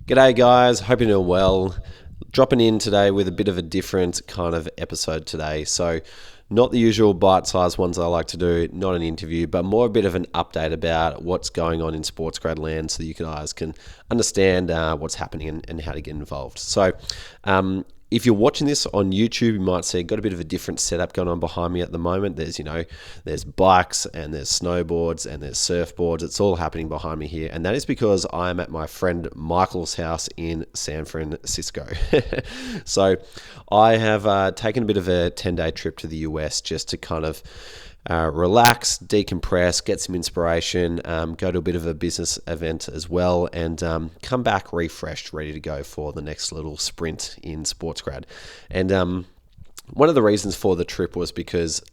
G'day guys, hope you're doing well. Dropping in today with a bit of a different kind of episode today. So not the usual bite-sized ones I like to do, not an interview, but more a bit of an update about what's going on in SportsGrad land so that you guys can understand what's happening and how to get involved. So if you're watching this on YouTube, you might see got a bit of a different setup going on behind me at the moment. There's bikes and there's snowboards and there's surfboards. It's all happening behind me here. And that is because I'm at my friend Michael's house in San Francisco. So I have taken a bit of a 10-day trip to the US just to kind of relax, decompress, get some inspiration, go to a bit of a business event as well, and come back refreshed, ready to go for the next little sprint in SportsGrad. And one of the reasons for the trip was because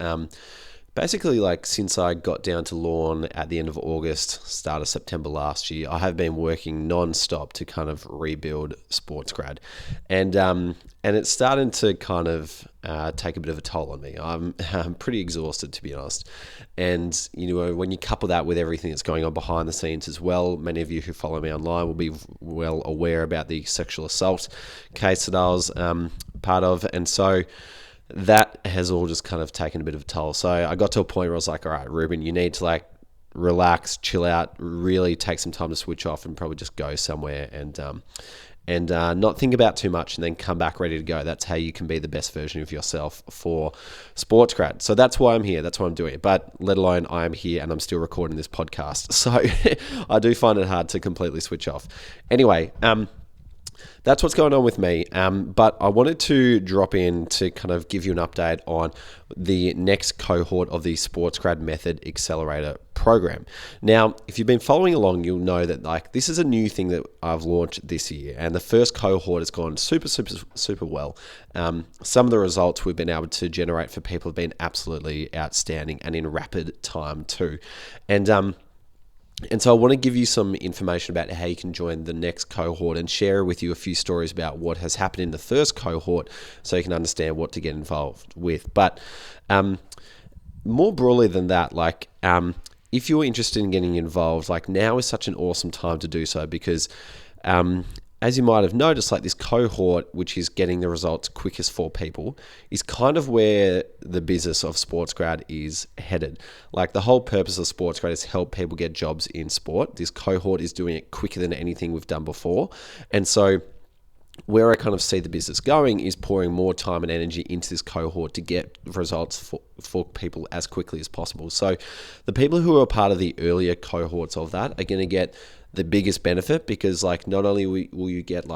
basically, since I got down to Lorne at the end of August, start of September last year, I have been working non-stop to kind of rebuild SportsGrad. And it's starting to kind of take a bit of a toll on me. I'm pretty exhausted, to be honest. And, when you couple that with everything that's going on behind the scenes as well, many of you who follow me online will be well aware about the sexual assault case that I was part of. And so that has all just kind of taken a bit of a toll. So I got to a point where I was like, all right, Reuben, you need to relax, chill out, really take some time to switch off and probably just go somewhere and not think about too much and then come back ready to go. That's how you can be the best version of yourself for SportsGrad. So that's why I'm here. That's why I'm doing it. But let alone I am here and I'm still recording this podcast. So I do find it hard to completely switch off. Anyway, that's what's going on with me. But I wanted to drop in to kind of give you an update on the next cohort of the SportsGrad Method Accelerator program. Now, if you've been following along, you'll know that this is a new thing that I've launched this year, and the first cohort has gone super well. Some of the results we've been able to generate for people have been absolutely outstanding and in rapid time too. And so I want to give you some information about how you can join the next cohort and share with you a few stories about what has happened in the first cohort so you can understand what to get involved with. But more broadly than that, if you're interested in getting involved, now is such an awesome time to do so because as you might have noticed, this cohort, which is getting the results quickest for people, is kind of where the business of SportsGrad is headed. The whole purpose of SportsGrad is help people get jobs in sport. This cohort is doing it quicker than anything we've done before. And so where I kind of see the business going is pouring more time and energy into this cohort to get results for people as quickly as possible. So the people who are part of the earlier cohorts of that are going to get the biggest benefit because not only will you get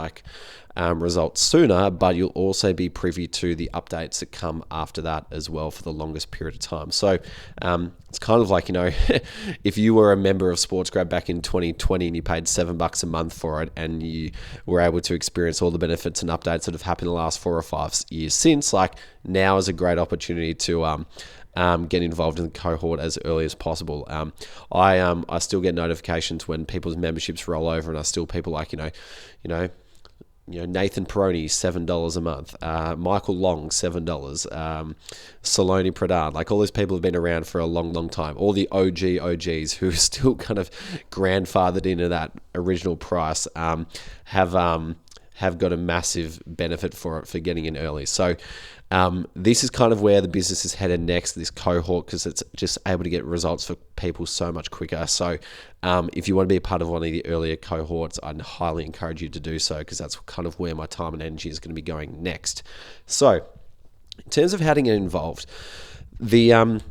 results sooner, but you'll also be privy to the updates that come after that as well for the longest period of time. So it's kind of if you were a member of SportsGrad back in 2020 and you paid $7 a month for it and you were able to experience all the benefits and updates that have happened in the last 4 or 5 years since, now is a great opportunity to get involved in the cohort as early as possible. I still get notifications when people's memberships roll over, and I still people Nathan Peroni, $7 a month, Michael Long, $7, Saloni Pradhan, all these people have been around for a long time. All the OGs who are still kind of grandfathered into that original price have got a massive benefit for getting in early. So this is kind of where the business is headed next, this cohort, because it's just able to get results for people so much quicker. So if you want to be a part of one of the earlier cohorts, I'd highly encourage you to do so because that's kind of where my time and energy is going to be going next. So in terms of how to get involved, the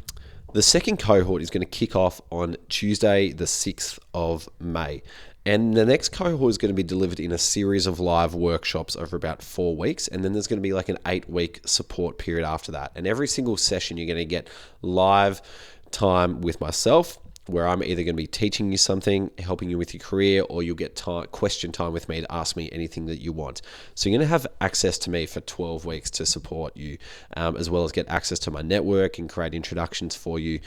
second cohort is going to kick off on Tuesday, the 6th of May. And the next cohort is going to be delivered in a series of live workshops over about 4 weeks. And then there's going to be an 8-week support period after that. And every single session, you're going to get live time with myself, where I'm either going to be teaching you something, helping you with your career, or you'll get question time with me to ask me anything that you want. So you're going to have access to me for 12 weeks to support you, as well as get access to my network and create introductions for you,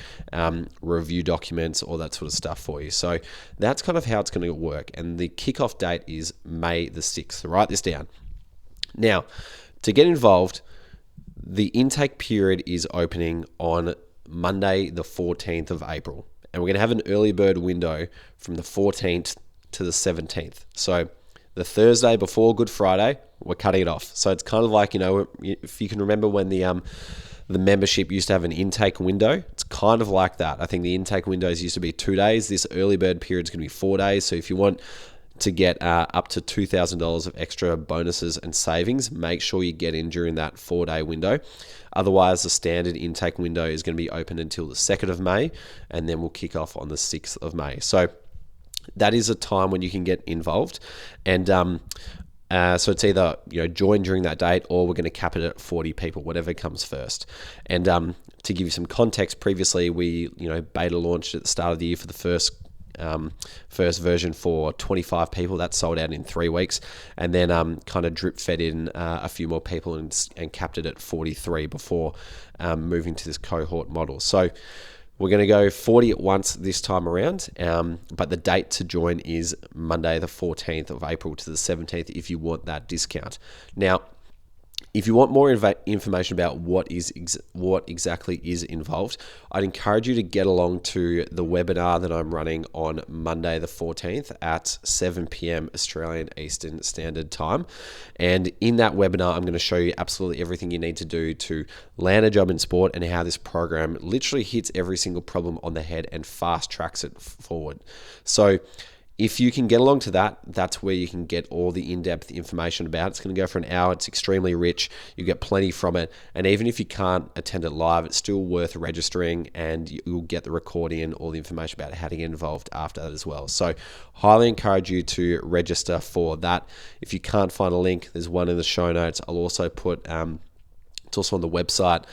review documents, all that sort of stuff for you. So that's kind of how it's going to work. And the kickoff date is May the 6th. So write this down. Now, to get involved, the intake period is opening on Monday, the 14th of April. And we're going to have an early bird window from the 14th to the 17th. So the Thursday before Good Friday, we're cutting it off. So it's kind of like, if you can remember when the membership used to have an intake window, it's kind of like that. I think the intake windows used to be 2 days. This early bird period is going to be 4 days. So if you want to get up to $2,000 of extra bonuses and savings, make sure you get in during that 4-day window. Otherwise, the standard intake window is going to be open until the 2nd of May, and then we'll kick off on the 6th of May. So that is a time when you can get involved. And so it's either join during that date, or we're going to cap it at 40 people, whatever comes first. And to give you some context, previously we beta launched at the start of the year for the first version for 25 people. That sold out in 3 weeks, and then kind of drip fed in a few more people and capped it at 43 before moving to this cohort model. So we're going to go 40 at once this time around, but the date to join is Monday the 14th of April to the 17th if you want that discount. Now, if you want more information about what exactly is involved, I'd encourage you to get along to the webinar that I'm running on Monday the 14th at 7 p.m. Australian Eastern Standard Time. And in that webinar, I'm going to show you absolutely everything you need to do to land a job in sport, and how this program literally hits every single problem on the head and fast tracks it forward. So if you can get along to that, that's where you can get all the in-depth information about it. It's going to go for an hour. It's extremely rich. You get plenty from it. And even if you can't attend it live, it's still worth registering, and you'll get the recording and all the information about how to get involved after that as well. So highly encourage you to register for that. If you can't find a link, there's one in the show notes. I'll also put it's also on the website,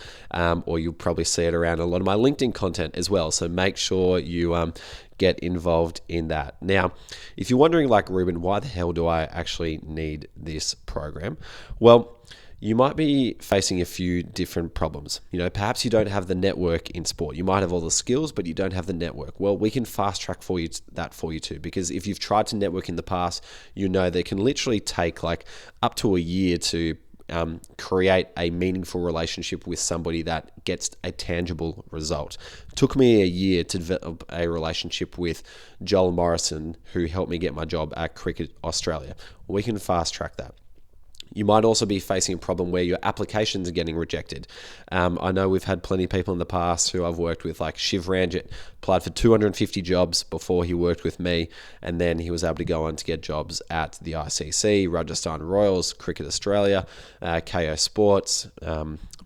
or you'll probably see it around a lot of my LinkedIn content as well. So make sure you get involved in that. Now, if you're wondering, like, Reuben, why the hell do I actually need this program? Well, you might be facing a few different problems. Perhaps you don't have the network in sport. You might have all the skills, but you don't have the network. Well, we can fast track for you too, because if you've tried to network in the past, they can literally take like up to a year to create a meaningful relationship with somebody that gets a tangible result. It took me a year to develop a relationship with Joel Morrison, who helped me get my job at Cricket Australia. We can fast track that. You might also be facing a problem where your applications are getting rejected. I know we've had plenty of people in the past who I've worked with, like Shiv Ranjit, applied for 250 jobs before he worked with me, and then he was able to go on to get jobs at the ICC, Rajasthan Royals, Cricket Australia, KO Sports,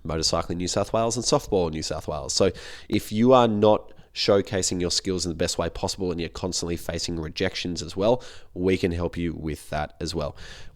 Motorcycling New South Wales, and Softball New South Wales. So if you are not showcasing your skills in the best way possible, and you're constantly facing rejections as well, we can help you with that as well.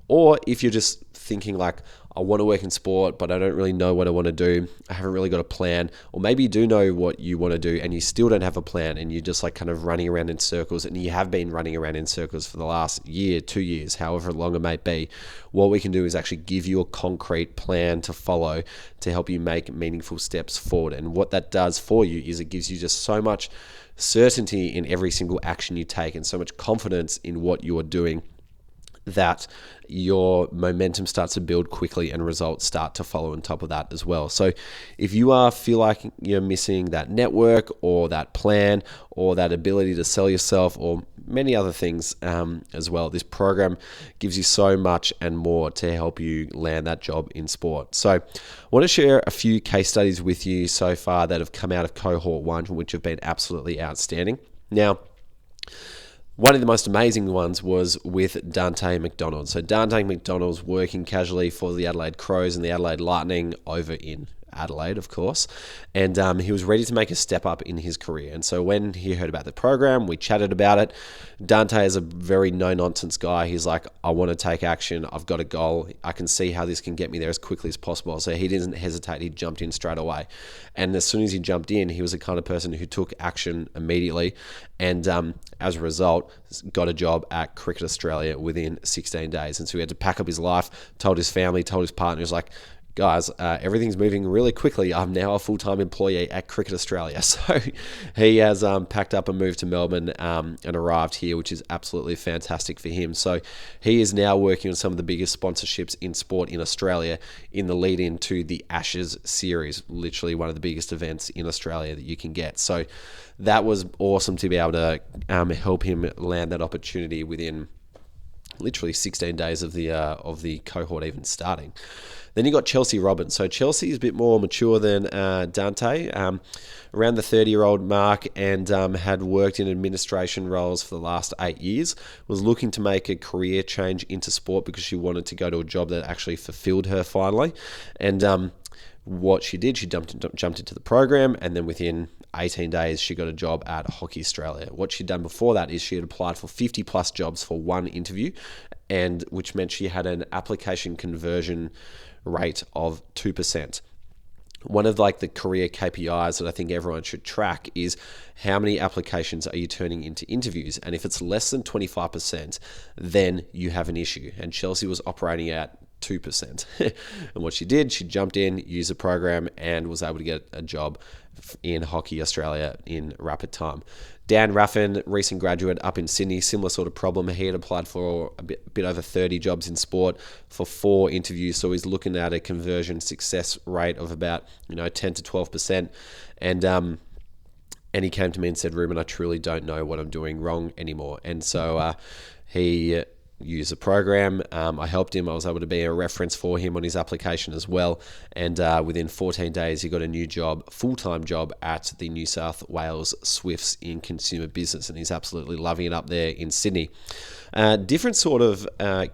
Or if you're just thinking like, I want to work in sport, but I don't really know what I want to do. I haven't really got a plan. Or maybe you do know what you want to do and you still don't have a plan, and you're just like kind of running around in circles, and you have been running around in circles for the last year, 2 years, however long it may be. What we can do is actually give you a concrete plan to follow to help you make meaningful steps forward. And what that does for you is it gives you just so much certainty in every single action you take, and so much confidence in what you are doing, that your momentum starts to build quickly and results start to follow on top of that as well. So if you feel like you're missing that network or that plan or that ability to sell yourself or many other things as well, this program gives you so much and more to help you land that job in sport. So I want to share a few case studies with you so far that have come out of Cohort 1, which have been absolutely outstanding. Now, one of the most amazing ones was with Dante McDonald. So Dante McDonald's working casually for the Adelaide Crows and the Adelaide Lightning over in Adelaide, of course, and he was ready to make a step up in his career. And so when he heard about the program, we chatted about it. Dante is a very no-nonsense guy. He's like, I want to take action. I've got a goal. I can see how this can get me there as quickly as possible. So he didn't hesitate. He jumped in straight away. And as soon as he jumped in, he was the kind of person who took action immediately, and as a result, got a job at Cricket Australia within 16 days. And so he had to pack up his life, told his family, told his partner, he was like, guys, everything's moving really quickly. I'm now a full-time employee at Cricket Australia. So he has packed up and moved to Melbourne and arrived here, which is absolutely fantastic for him. So he is now working on some of the biggest sponsorships in sport in Australia in the lead into the Ashes series, literally one of the biggest events in Australia that you can get. So that was awesome to be able to help him land that opportunity within literally 16 days of the cohort even starting. Then you got Chelsea Robbins. So Chelsea is a bit more mature than Dante, around the 30-year-old mark, and had worked in administration roles for the last 8 years, was looking to make a career change into sport because she wanted to go to a job that actually fulfilled her finally. And what she did, she jumped into the program, and then within 18 days, she got a job at Hockey Australia. What she'd done before that is she had applied for 50 plus jobs for one interview, and which meant she had an application conversion rate of 2%. One of the career KPIs that I think everyone should track is how many applications are you turning into interviews, and if it's less than 25%, then you have an issue. And Chelsea was operating at 2%. And what she did, she jumped in, used the program, and was able to get a job in Hockey Australia in rapid time. Dan Raffin, recent graduate up in Sydney, similar sort of problem. He had applied for a bit over 30 jobs in sport for 4 interviews, so he's looking at a conversion success rate of about 10 to 12%. And he came to me and said, "Reuben, I truly don't know what I'm doing wrong anymore." And so he used the program. I helped him. I was able to be a reference for him on his application as well. And within 14 days, he got a new job, full-time job at the New South Wales Swifts in consumer business. And he's absolutely loving it up there in Sydney. Different sort of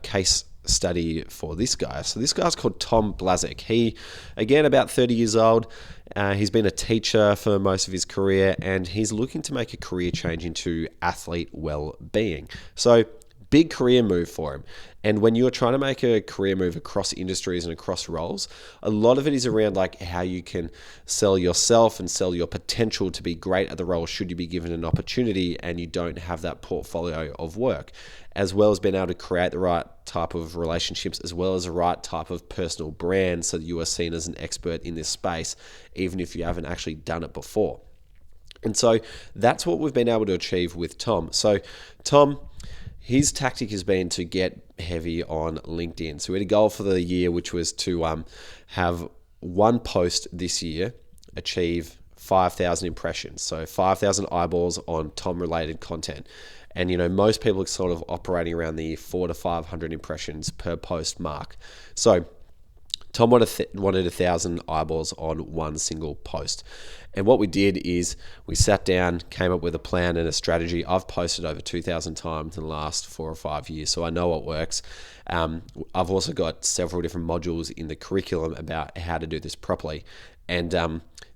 case study for this guy. So this guy's called Tom Blazek. He, again, about 30 years old. He's been a teacher for most of his career, and he's looking to make a career change into athlete well-being. So big career move for him. And when you're trying to make a career move across industries and across roles, a lot of it is around how you can sell yourself and sell your potential to be great at the role should you be given an opportunity and you don't have that portfolio of work, as well as being able to create the right type of relationships, as well as the right type of personal brand so that you are seen as an expert in this space, even if you haven't actually done it before. And so that's what we've been able to achieve with Tom. So Tom, his tactic has been to get heavy on LinkedIn. So we had a goal for the year, which was to have one post this year achieve 5,000 impressions. So 5,000 eyeballs on Tom-related content. And, most people are sort of operating around the 400 to 500 impressions per post mark. So Tom wanted 1,000 eyeballs on one single post. And what we did is we sat down, came up with a plan and a strategy. I've posted over 2,000 times in the last 4 or 5 years, so I know what works. I've also got several different modules in the curriculum about how to do this properly. And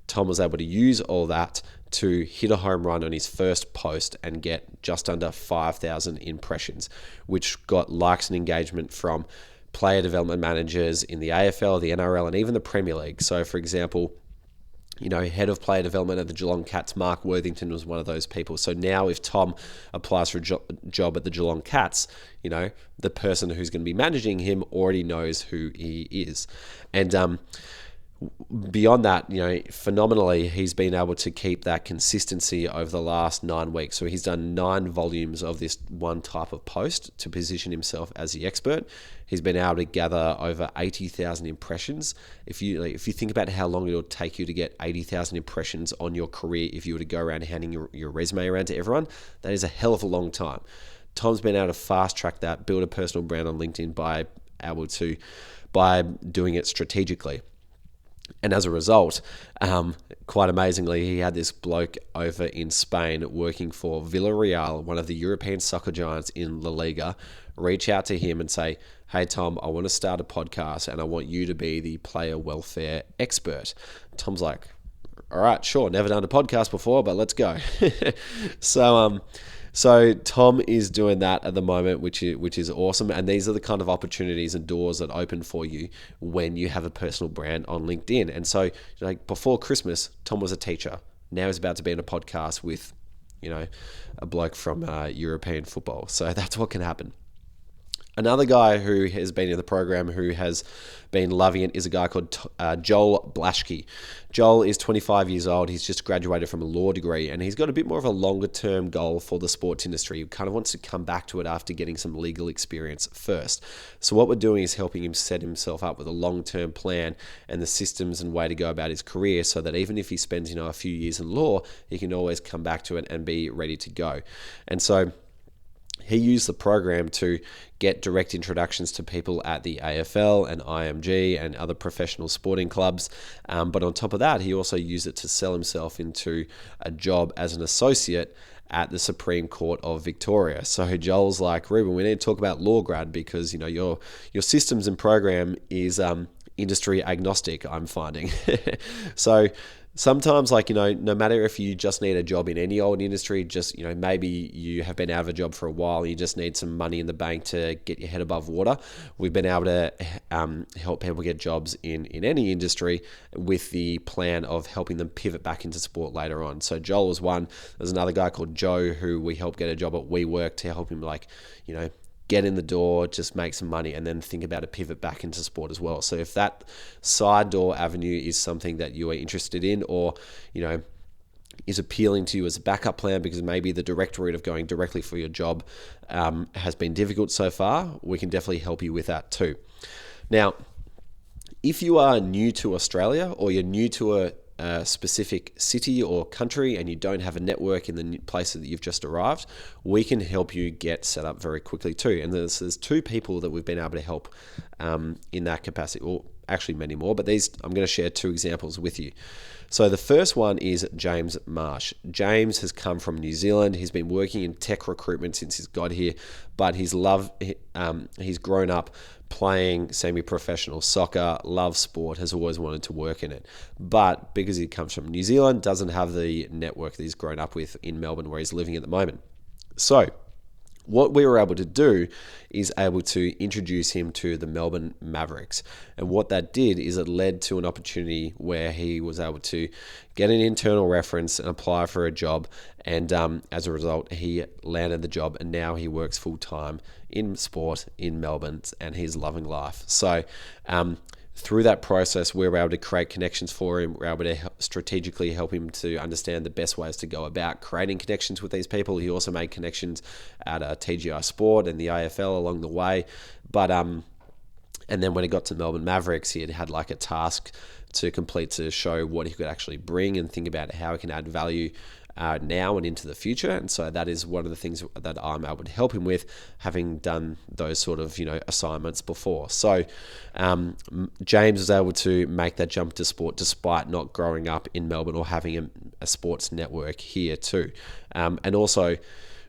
Tom was able to use all that to hit a home run on his first post and get just under 5,000 impressions, which got likes and engagement from player development managers in the AFL, the NRL, and even the Premier League. So, for example, head of player development at the Geelong Cats, Mark Worthington, was one of those people. So now if Tom applies for a job at the Geelong Cats, the person who's going to be managing him already knows who he is. And beyond that, phenomenally, he's been able to keep that consistency over the last 9 weeks. So he's done 9 volumes of this one type of post to position himself as the expert. He's been able to gather over 80,000 impressions. If you think about how long it'll take you to get 80,000 impressions on your career, if you were to go around handing your resume around to everyone, that is a hell of a long time. Tom's been able to fast track that, build a personal brand on LinkedIn by doing it strategically. And as a result, quite amazingly, he had this bloke over in Spain working for Villarreal, one of the European soccer giants in La Liga, reach out to him and say, "Hey, Tom, I want to start a podcast and I want you to be the player welfare expert." Tom's like, "All right, sure, never done a podcast before, but let's go." So Tom is doing that at the moment, which is awesome. And these are the kind of opportunities and doors that open for you when you have a personal brand on LinkedIn. And so, before Christmas, Tom was a teacher. Now he's about to be in a podcast with, a bloke from European football. So that's what can happen. Another guy who has been in the program who has been loving it is a guy called Joel Blaschke. Joel is 25 years old. He's just graduated from a law degree, and he's got a bit more of a longer-term goal for the sports industry. He kind of wants to come back to it after getting some legal experience first. So what we're doing is helping him set himself up with a long-term plan and the systems and way to go about his career so that even if he spends, a few years in law, he can always come back to it and be ready to go. And so he used the program to get direct introductions to people at the AFL and IMG and other professional sporting clubs. But on top of that, he also used it to sell himself into a job as an associate at the Supreme Court of Victoria. So Joel's like, Reuben, we need to talk about law grad because your systems and program is industry agnostic, I'm finding. So sometimes, no matter if you just need a job in any old industry, just, maybe you have been out of a job for a while, you just need some money in the bank to get your head above water. We've been able to help people get jobs in any industry with the plan of helping them pivot back into sport later on. So Joel was one. There's another guy called Joe who we helped get a job at WeWork to help him, get in the door, just make some money, and then think about a pivot back into sport as well. So if that side door avenue is something that you are interested in, or, is appealing to you as a backup plan because maybe the direct route of going directly for your job has been difficult so far, we can definitely help you with that too. Now, if you are new to Australia or you're new to a specific city or country and you don't have a network in the place that you've just arrived, we can help you get set up very quickly too. And there's two people that we've been able to help in that capacity, or actually many more, but I'm going to share two examples with you. So the first one is James Marsh. James has come from New Zealand. He's been working in tech recruitment since he's got here, but he's grown up playing semi-professional soccer, loves sport, has always wanted to work in it. But because he comes from New Zealand, doesn't have the network that he's grown up with in Melbourne where he's living at the moment. So what we were able to do is able to introduce him to the Melbourne Mavericks. And what that did is it led to an opportunity where he was able to get an internal reference and apply for a job. And as a result, he landed the job and now he works full-time in sport in Melbourne and he's loving life. So through that process, we were able to create connections for him. We were able to strategically help him to understand the best ways to go about creating connections with these people. He also made connections at TGI Sport and the AFL along the way. But and then when he got to Melbourne Mavericks, he had like a task to complete to show what he could actually bring and think about how he can add value now and into the future. And so that is one of the things that I'm able to help him with, having done those sort of assignments before. So James was able to make that jump to sport despite not growing up in Melbourne or having a sports network here too. And also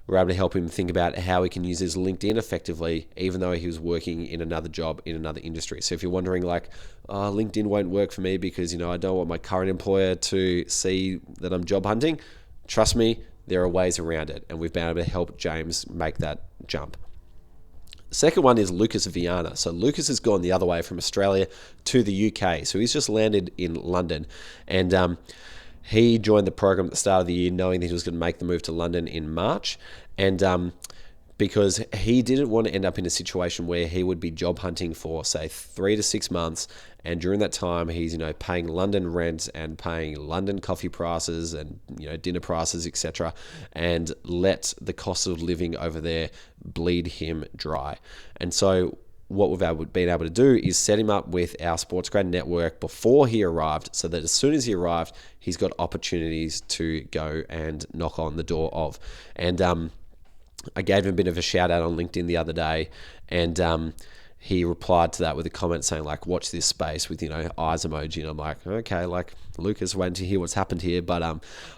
we're able to help him think about how he can use his LinkedIn effectively, even though he was working in another job in another industry. So if you're wondering LinkedIn won't work for me because I don't want my current employer to see that I'm job hunting, trust me, there are ways around it, and we've been able to help James make that jump. The second one is Lucas Viana. So Lucas has gone the other way from Australia to the UK. So he's just landed in London, and he joined the program at the start of the year knowing that he was going to make the move to London in March, and because he didn't want to end up in a situation where he would be job hunting for, say, 3 to 6 months, and during that time he's paying London rent and paying London coffee prices and dinner prices, etc., and let the cost of living over there bleed him dry. And so what we've been able to do is set him up with our SportsGrad network before he arrived, so that as soon as he arrived, he's got opportunities to go and knock on the door of. And I gave him a bit of a shout out on LinkedIn the other day, and he replied to that with a comment saying watch this space with eyes emoji, and I'm like, okay, Lucas, waiting to hear what's happened here, but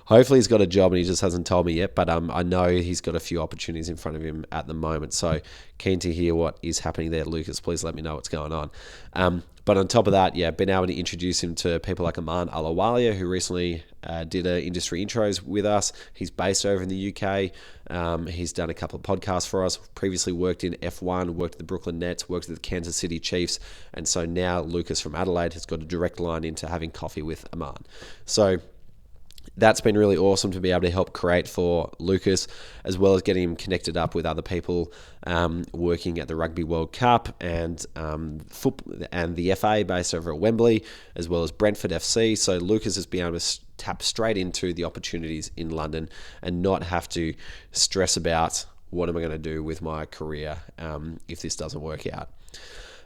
hopefully he's got a job and he just hasn't told me yet, but I know he's got a few opportunities in front of him at the moment, so keen to hear what is happening there. Lucas, please let me know what's going on. But on top of that, been able to introduce him to people like Aman Alawalia, who recently did industry intros with us. He's based over in the UK. He's done a couple of podcasts for us, previously worked in F1, worked at the Brooklyn Nets, worked at the Kansas City Chiefs, and so now Lucas from Adelaide has got a direct line into having coffee with Aman. So that's been really awesome to be able to help create for Lucas, as well as getting him connected up with other people working at the Rugby World Cup and football and the FA based over at Wembley, as well as Brentford FC. So Lucas has been able to tap straight into the opportunities in London and not have to stress about what am I going to do with my career if this doesn't work out.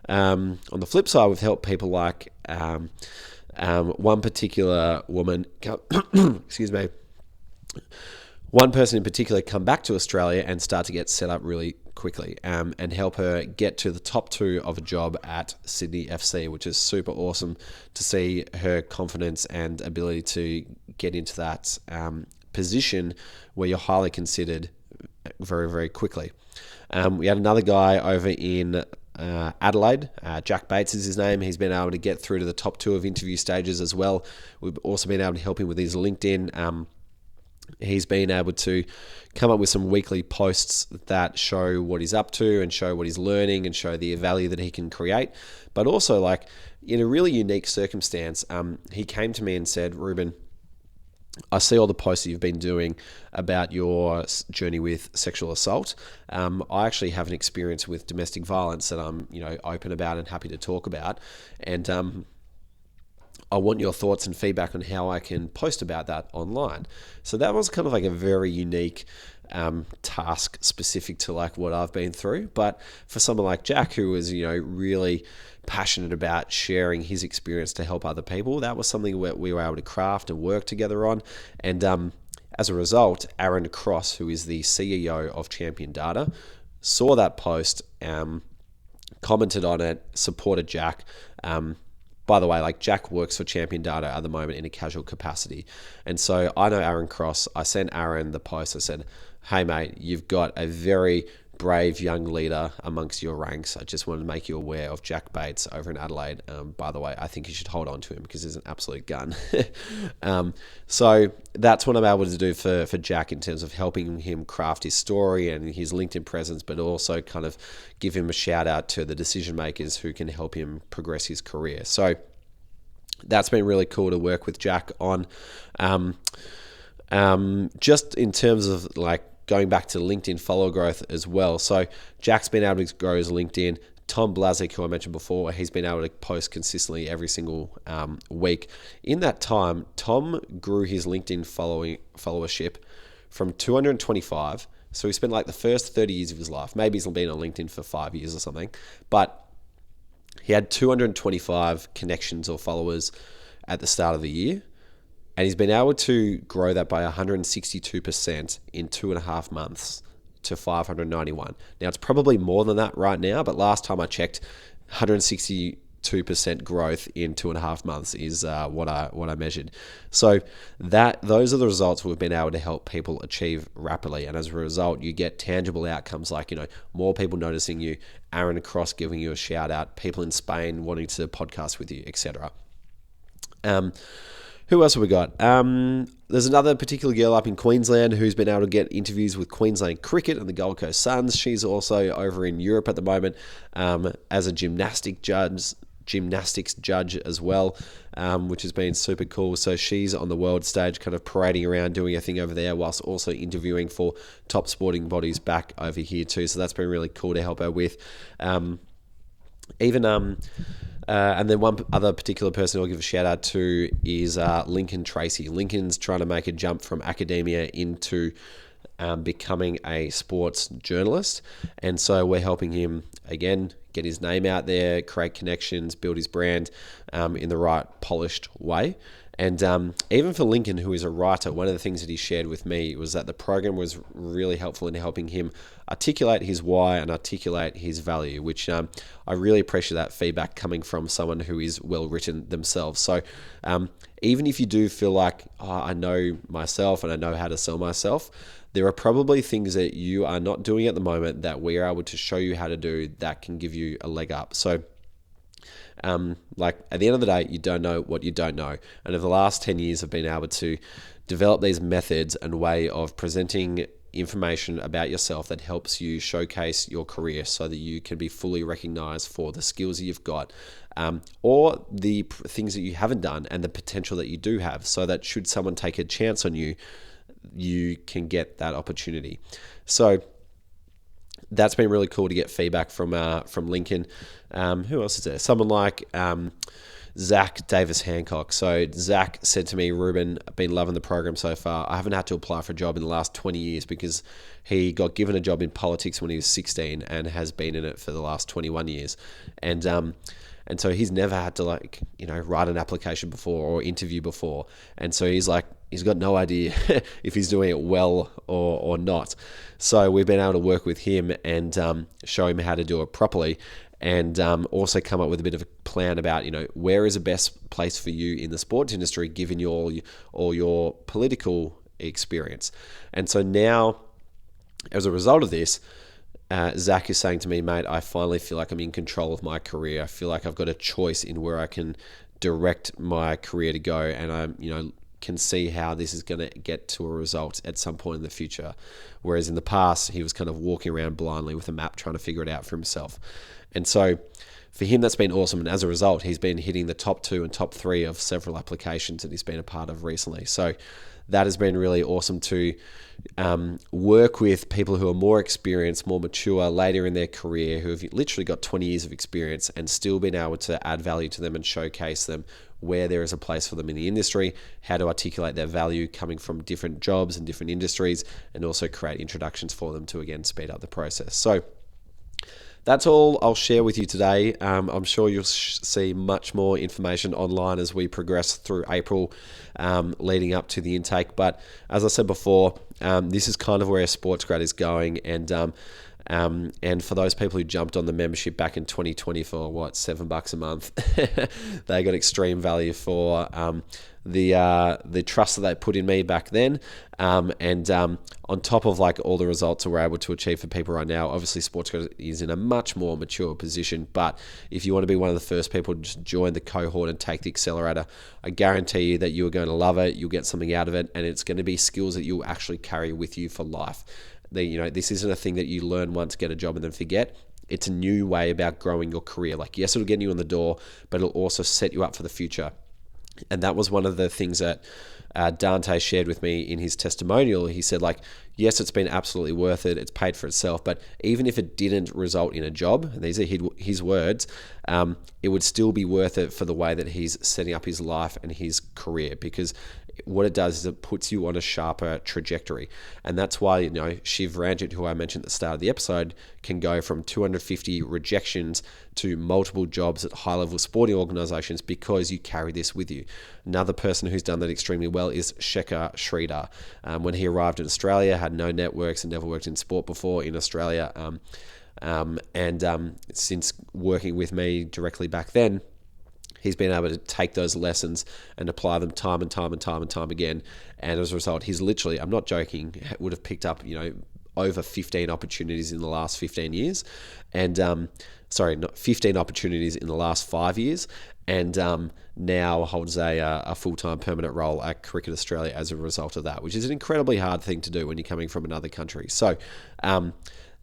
On the flip side, we've helped people like one particular woman, excuse me, one person in particular come back to Australia and start to get set up really quickly, and help her get to the top 2 of a job at Sydney FC, which is super awesome to see her confidence and ability to get into that position where you're highly considered very, very quickly. We had another guy over in Adelaide, Jack Bates is his name. He's been able to get through to the top 2 of interview stages as well. We've also been able to help him with his LinkedIn. He's been able to come up with some weekly posts that show what he's up to and show what he's learning and show the value that he can create. But also, like, in a really unique circumstance, he came to me and said, "Reuben, I see all the posts that you've been doing about your journey with sexual assault. I actually have an experience with domestic violence that I'm, open about and happy to talk about. And I want your thoughts and feedback on how I can post about that online." So that was kind of like a very unique task specific to like what I've been through. But for someone like Jack, who was, really passionate about sharing his experience to help other people, that was something that we were able to craft and work together on. And as a result, Aaron Cross, who is the CEO of Champion Data, saw that post, commented on it, supported Jack. By the way, like, Jack works for Champion Data at the moment in a casual capacity. And so I know Aaron Cross. I sent Aaron the post. I said, "Hey, mate, you've got a very brave young leader amongst your ranks. I just wanted to make you aware of Jack Bates over in Adelaide. By the way, I think you should hold on to him because he's an absolute gun." So that's what I'm able to do for Jack in terms of helping him craft his story and his LinkedIn presence, but also kind of give him a shout out to the decision makers who can help him progress his career. So that's been really cool to work with Jack on. Just in terms of like going back to LinkedIn follower growth as well. So Jack's been able to grow his LinkedIn. Tom Blazik, who I mentioned before, he's been able to post consistently every single week. In that time, Tom grew his LinkedIn followership from 225. So he spent like the first 30 years of his life. Maybe he's been on LinkedIn for 5 years or something. But he had 225 connections or followers at the start of the year. And he's been able to grow that by 162% in 2.5 months to 591. Now, it's probably more than that right now, but last time I checked, 162% growth in 2.5 months is what I measured. So those are the results we've been able to help people achieve rapidly. And as a result, you get tangible outcomes like, more people noticing you, Aaron Cross giving you a shout out, people in Spain wanting to podcast with you, etc. Who else have we got? There's another particular girl up in Queensland who's been able to get interviews with Queensland Cricket and the Gold Coast Suns. She's also over in Europe at the moment as a gymnastics judge as well, which has been super cool. So she's on the world stage kind of parading around doing a thing over there whilst also interviewing for top sporting bodies back over here too. So that's been really cool to help her with. And then one other particular person I'll give a shout out to is Lincoln Tracy. Lincoln's trying to make a jump from academia into becoming a sports journalist. And so we're helping him, again, get his name out there, create connections, build his brand in the right polished way. And even for Lincoln, who is a writer, one of the things that he shared with me was that the program was really helpful in helping him articulate his why and articulate his value, which I really appreciate that feedback coming from someone who is well written themselves. So even if you do feel like, I know myself and I know how to sell myself, there are probably things that you are not doing at the moment that we are able to show you how to do that can give you a leg up. So like at the end of the day, you don't know what you don't know. And over the last 10 years, I've been able to develop these methods and way of presenting information about yourself that helps you showcase your career so that you can be fully recognized for the skills that you've got, or the things that you haven't done and the potential that you do have, so that should someone take a chance on you, you can get that opportunity. So that's been really cool to get feedback from Lincoln. Who else is there? Someone like Zach Davis Hancock. So Zach said to me, "Reuben, I've been loving the program so far. I haven't had to apply for a job in the last 20 years because he got given a job in politics when he was 16 and has been in it for the last 21 years. And so he's never had to write an application before or interview before. And so he's got no idea if he's doing it well or not. So we've been able to work with him and show him how to do it properly, and also come up with a bit of a plan about, where is the best place for you in the sports industry, given all your political experience. And so now, as a result of this, Zach is saying to me, mate, I finally feel like I'm in control of my career. I feel like I've got a choice in where I can direct my career to go, and I can see how this is going to get to a result at some point in the future. Whereas in the past, he was kind of walking around blindly with a map trying to figure it out for himself. And so for him, that's been awesome. And as a result, he's been hitting the top 2 and top 3 of several applications that he's been a part of recently. So that has been really awesome to work with people who are more experienced, more mature, later in their career, who have literally got 20 years of experience, and still been able to add value to them and showcase them where there is a place for them in the industry, how to articulate their value coming from different jobs and different industries, and also create introductions for them to, again, speed up the process. So that's all I'll share with you today. I'm sure you'll see much more information online as we progress through April, leading up to the intake. But as I said before, this is kind of where SportsGrad is going. And for those people who jumped on the membership back in 2020 for $7 a month, they got extreme value for the trust that they put in me back then, and on top of all the results that we're able to achieve for people right now. Obviously, SportsGrad is in a much more mature position, but if you want to be one of the first people to just join the cohort and take the accelerator, I guarantee you that you are going to love it. You'll get something out of it, and it's going to be skills that you'll actually carry with you for life. This isn't a thing that you learn once, get a job, and then forget. It's a new way about growing your career. Yes, it'll get you in the door, but it'll also set you up for the future. And that was one of the things that Dante shared with me in his testimonial. He said, yes, it's been absolutely worth it. It's paid for itself. But even if it didn't result in a job, and these are his words, it would still be worth it for the way that he's setting up his life and his career, because what it does is it puts you on a sharper trajectory. And that's why, Shiv Ranjit, who I mentioned at the start of the episode, can go from 250 rejections to multiple jobs at high-level sporting organizations, because you carry this with you. Another person who's done that extremely well is Shekhar Sridhar. When he arrived in Australia, had no networks and never worked in sport before in Australia. And since working with me directly back then, he's been able to take those lessons and apply them time and time and time and time again. And as a result, he's literally, I'm not joking, would have picked up, over 15 opportunities in the last 15 years. And, 15 opportunities in the last 5 years. And now holds a full-time permanent role at Cricket Australia as a result of that, which is an incredibly hard thing to do when you're coming from another country. So,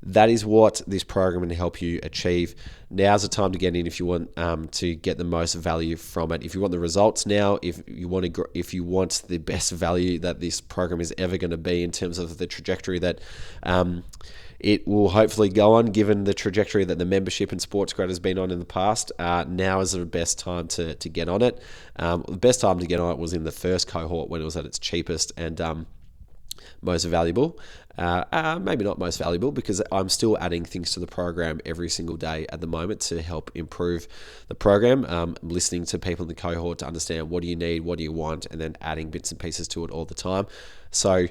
that is what this program can help you achieve. Now's the time to get in if you want to get the most value from it. If you want the results now, if you want the best value that this program is ever going to be in terms of the trajectory that it will hopefully go on, given the trajectory that the membership in SportsGrad has been on in the past, now is the best time to get on it. The best time to get on it was in the first cohort, when it was at its cheapest and most valuable. Maybe not most valuable, because I'm still adding things to the program every single day at the moment to help improve the program. I'm listening to people in the cohort to understand what do you need, what do you want, and then adding bits and pieces to it all the time. So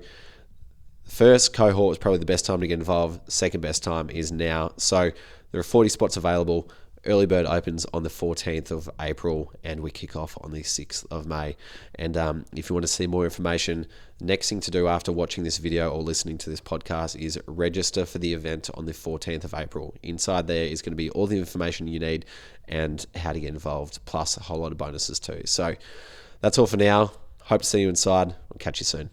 first cohort was probably the best time to get involved. Second best time is now. So there are 40 spots available. Early bird opens on the 14th of April, and we kick off on the 6th of May. And if you want to see more information, next thing to do after watching this video or listening to this podcast is register for the event on the 14th of April. Inside there is going to be all the information you need and how to get involved, plus a whole lot of bonuses too. So that's all for now. Hope to see you inside. I'll catch you soon.